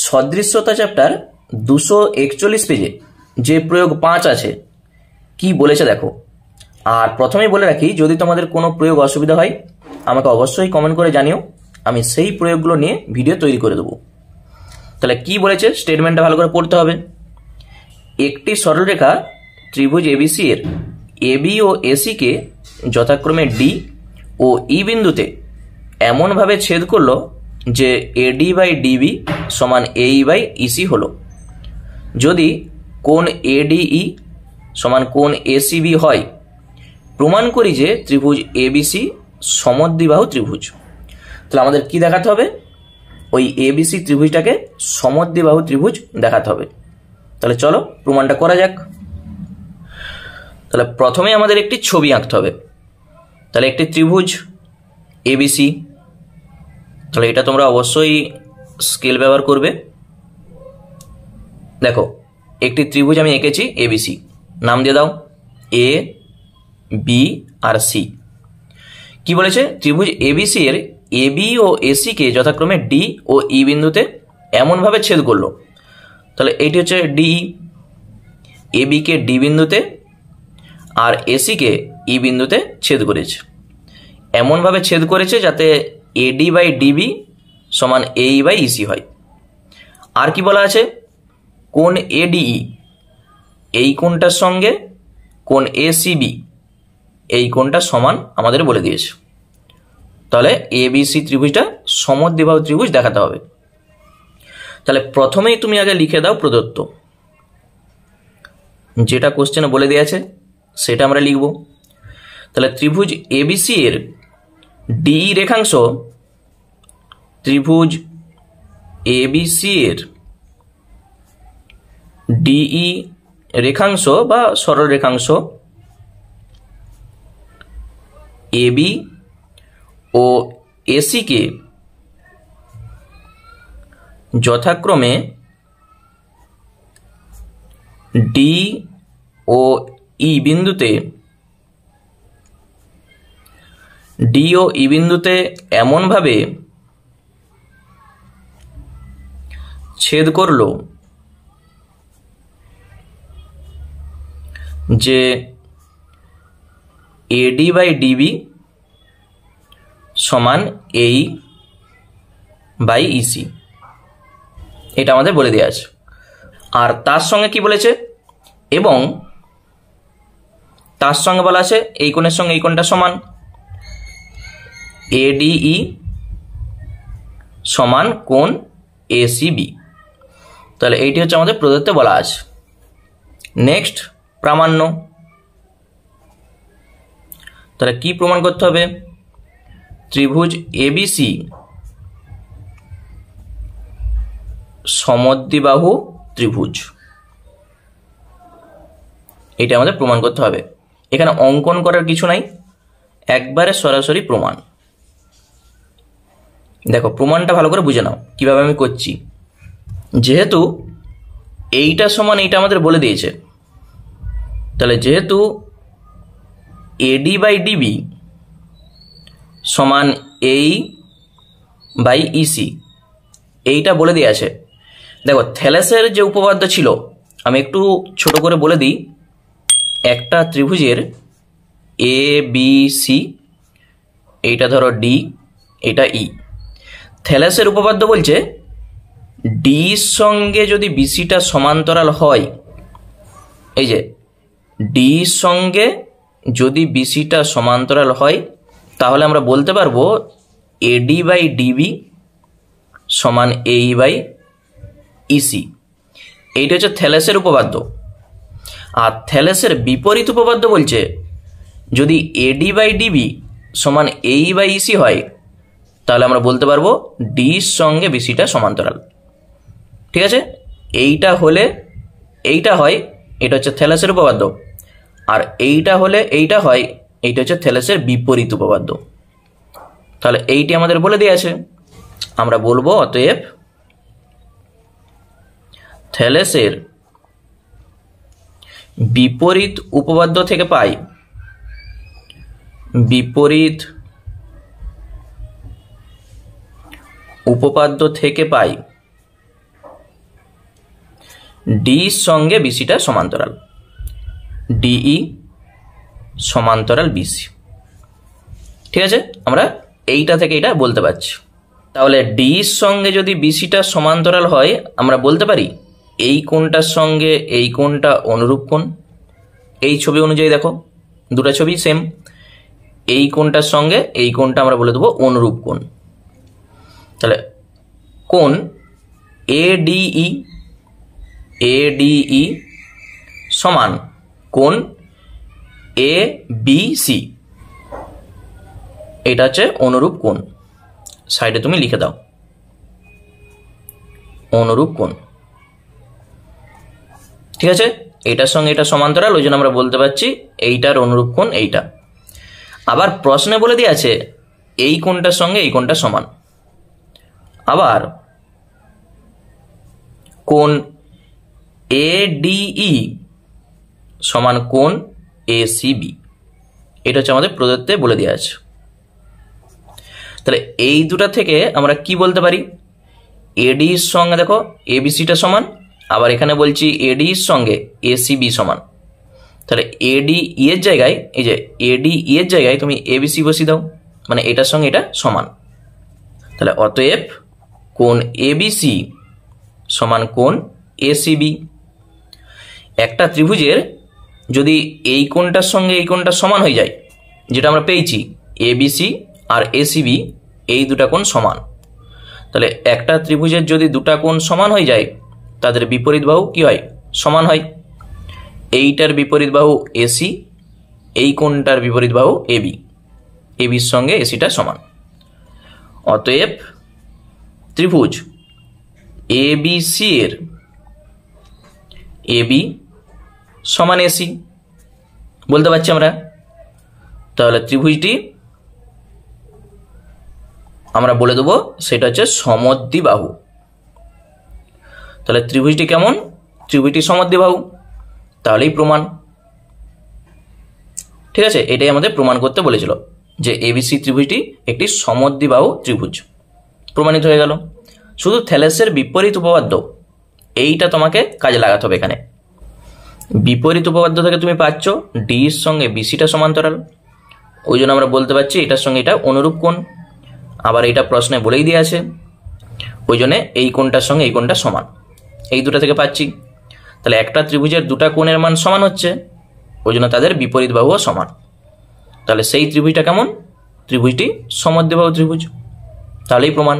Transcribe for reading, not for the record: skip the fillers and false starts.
সদৃশ্যতা chapter 241 পেজে যে প্রয়োগ 5 আছে কি বলেছে দেখো। আর প্রথমেই বলে রাখি, যদি তোমাদের কোনো প্রয়োগ অসুবিধা হয় আমাকে অবশ্যই কমেন্ট করে জানিও, আমি সেই প্রয়োগগুলো নিয়ে ভিডিও তৈরি করে দেবো। তাহলে কি বলেছে স্টেটমেন্টটা ভালো করে পড়তে হবে। একটি সরলরেখা ত্রিভুজ এবিসি এর এবি ও এসি কে যথাক্রমে ডি ও ই বিন্দুতে এমনভাবে ছেদ করলো যে এডি বাই ডিবি সমান এই বাই ইসি হলো। যদি কোণ এডিই সমান কোণ এসিবি হয়, প্রমাণ করি যে ত্রিভুজ এবিসি সমদ্বিবাহু ত্রিভুজ। তাহলে আমাদের কি দেখাতে হবে? ওই এবিসি ত্রিভুজটাকে সমদ্বিবাহু ত্রিভুজ দেখাতে হবে। তাহলে চলো প্রমাণটা করা যাক। তাহলে প্রথমে আমাদের একটি ছবি আঁকতে হবে। তাহলে একটি ত্রিভুজ এবিসি, তাহলে এটা তোমরা অবশ্যই স্কেল ব্যবহার করবে। দেখো একটি ত্রিভুজ আমি এঁকেছি এবিসি, নাম দিয়ে দাও এ বি আর সি। কি বলেছে? ত্রিভুজ এবিসি এর এবি ও এসি কে যথাক্রমে ডি ও ই বিন্দুতে এমনভাবে ছেদ করলো। তাহলে এইটি হচ্ছে ডি, এবি কে ডি বিন্দুতে আর এসি কে ই বিন্দুতে ছেদ করেছে। এমনভাবে ছেদ করেছে যাতে এডি বাই ডিবি সমান এই বাই ইসি হয়। আর কি বলা আছে? কোণ এডিই এই কোণটার সঙ্গে কোণ এসিবি এই কোণটা সমান আমাদের বলে দিয়েছে। তাহলে এবিসি ত্রিভুজটা সমদ্বিবাহু ত্রিভুজ দেখাতে হবে। তাহলে প্রথমেই তুমি আগে লিখে দাও প্রদত্ত, যেটা কোশ্চেনে বলে দেওয়া আছে সেটা আমরা লিখব। তাহলে ত্রিভুজ এবিসি এর ডিই রেখাংশ, ত্রিভুজ এবিসি এর ডিই রেখাংশ বা সরল রেখাংশ এবি ও এসি কে যথাক্রমে ডি ও ই বিন্দুতে এমনভাবে ছেদ করলো যে এডি বাই ডিবি সমান এই বাই ইসি, এটা আমাদের বলে দেওয়া আছে। আর তার সঙ্গে কি বলেছে? এবং তার সঙ্গে বলা আছে এই কোণের সঙ্গে এই কোণটা সমান, এডিই সমান কোণ এসিবি। তাহলে এইটি হচ্ছে আমাদের প্রদত্ত বলা আছে। নেক্সট প্রামাণ্য। তাহলে কি প্রমাণ করতে হবে? ত্রিভুজ এবিসি সমদ্বিবাহু ত্রিভুজ, এটা আমাদের প্রমাণ করতে হবে। এখানে অঙ্কন করার কিছু নাই, একবারে সরাসরি প্রমাণ। দেখো প্রমাণটা ভালো করে বুঝে নাও কিভাবে আমি করছি। যেহেতু এইটা সমান এইটা আমাদের বলে দিয়েছে, তাহলে যেহেতু এডি বাই ডিবি সমান এই বাই ইসি এইটা বলে দিয়ে আছে। দেখো থ্যালেসের যে উপপাদ্য ছিল, আমি একটু ছোট করে বলে দিই। একটা ত্রিভুজের এ বি সি, এইটা ধরো ডি, এটা ই। থ্যালেসের উপপাদ্য বলছে ডির সঙ্গে যদি বিসিটা সমান্তরাল হয়, এই যে ডির সঙ্গে যদি বিসিটা সমান্তরাল হয়, তাহলে আমরা বলতে পারবো এডি বাই ডিবি সমান এই বাই ইসি। এইটা হচ্ছে থ্যালেসের উপপাদ্য। আর থ্যালেসের বিপরীত উপপাদ্য বলছে যদি এডি বাই ডিবি সমান এই বাই ইসি হয়, তাহলে আমরা বলতে পারবো ডির সঙ্গে বিসিটা সমান্তরাল। ঠিক আছে? এইটা হলে এইটা হয়, এটা হচ্ছে থ্যালেসের উপপাদ্য। আর এইটা হলে এইটা হয়, এইটা হচ্ছে থ্যালেসের বিপরীত উপপাদ্য। তাহলে এইটি আমাদের বলে দিয়ে আছে। আমরা বলবো অতএব থ্যালেসের বিপরীত উপপাদ্য থেকে পাই, বিপরীত উপপাদ্য থেকে পাই ডির সঙ্গে বিসিটা সমান্তরাল, ডিই সমান্তরাল বিসি। ঠিক আছে, আমরা এইটা থেকে এটা বলতে পারছি। তাহলে ডির সঙ্গে যদি বিসিটা সমান্তরাল হয়, আমরা বলতে পারি এই কোণটার সঙ্গে এই কোণটা অনুরূপ কোণ। এই ছবি অনুযায়ী দেখো, দুটো ছবি সেম, এই কোণটার সঙ্গে এই কোণটা আমরা বলে দেবো অনুরূপ কোণ। তাহলে কোণ এডিই, এডিই সমান কোণ এ বি সি, এটা হচ্ছে অনুরূপ কোণ। সাইডে তুমি লিখে দাও অনুরূপ কোণ। ঠিক আছে, এইটার সঙ্গে এটা সমান্তরাল, ওই জন্য আমরা বলতে পারছি এইটার অনুরূপ কোণ এইটা। আবার প্রশ্নে বলে দিয়ে আছে এই কোণটার সঙ্গে এই কোণটা সমান। আবার কোণ এডিই সমান কোণ এসিবি, এটা হচ্ছে আমাদের প্রদত্তে বলে দেওয়া আছে। তাহলে এই দুটা থেকে আমরা কি বলতে পারি, এডির সঙ্গে দেখো এবিসিটা সমান, আবার এখানে বলছি এডির সঙ্গে এসিবি সমান। তাহলে এডি এর জায়গায়, এই যে এডি এর জায়গায় তুমি এবিসি বসিয়ে দাও, মানে এটার সঙ্গে এটা সমান। তাহলে অতএব কোণ এবিসি সমান কোণ এসিবি। একটা ত্রিভুজের যদি এই কোণটার সঙ্গে এই কোণটা সমান হয়ে যায়, যেটা আমরা পেয়েছি এবিসি আর এসিবি এই দুটা কোণ সমান, তাহলে একটা ত্রিভুজের যদি দুটা কোণ সমান হয়ে যায়, তাদের বিপরীত বাহু কি হয়, সমান হয়। এইটার বিপরীত বাহু এসি, এই কোণটার বিপরীত বাহু এবি, এবির সঙ্গে এসিটা সমান। অতএব ত্রিভুজ এবিসি এর এবি সমান এসি বলতে পারছি আমরা। তাহলে ত্রিভুজটি আমরা বলে দেবো সেটা হচ্ছে সমদ্বিবাহু। তাহলে ত্রিভুজটি কেমন, ত্রিভুজটি সমদ্বিবাহু, তাহলেই প্রমাণ। ঠিক আছে, এটাই আমাদের প্রমাণ করতে বলেছিল যে এবিসি ত্রিভুজটি একটি সমদ্বিবাহু ত্রিভুজ, প্রমাণিত হয়ে গেল। শুধু থ্যালেসের বিপরীত উপপাদ্য এইটা তোমাকে কাজে লাগাতে হবে। এখানে বিপরীত উপপাদ্য থেকে তুমি পাচ্ছ ডির সঙ্গে বিসিটা সমান্তরাল, ওই জন্য আমরা বলতে পারছি এটার সঙ্গে এটা অনুরূপ কোণ। আবার এইটা প্রশ্নে বলেই দিয়ে আছে, ওই জন্য এই কোণটার সঙ্গে এই কোণটা সমান, এই দুটা থেকে পাচ্ছি। তাহলে একটা ত্রিভুজের দুটা কোণের মান সমান হচ্ছে, ওই জন্য তাদের বিপরীত বাহুও সমান। তাহলে সেই ত্রিভুজটা কেমন, ত্রিভুজটি সমদ্বিবাহু ত্রিভুজ, তাহলেই প্রমাণ।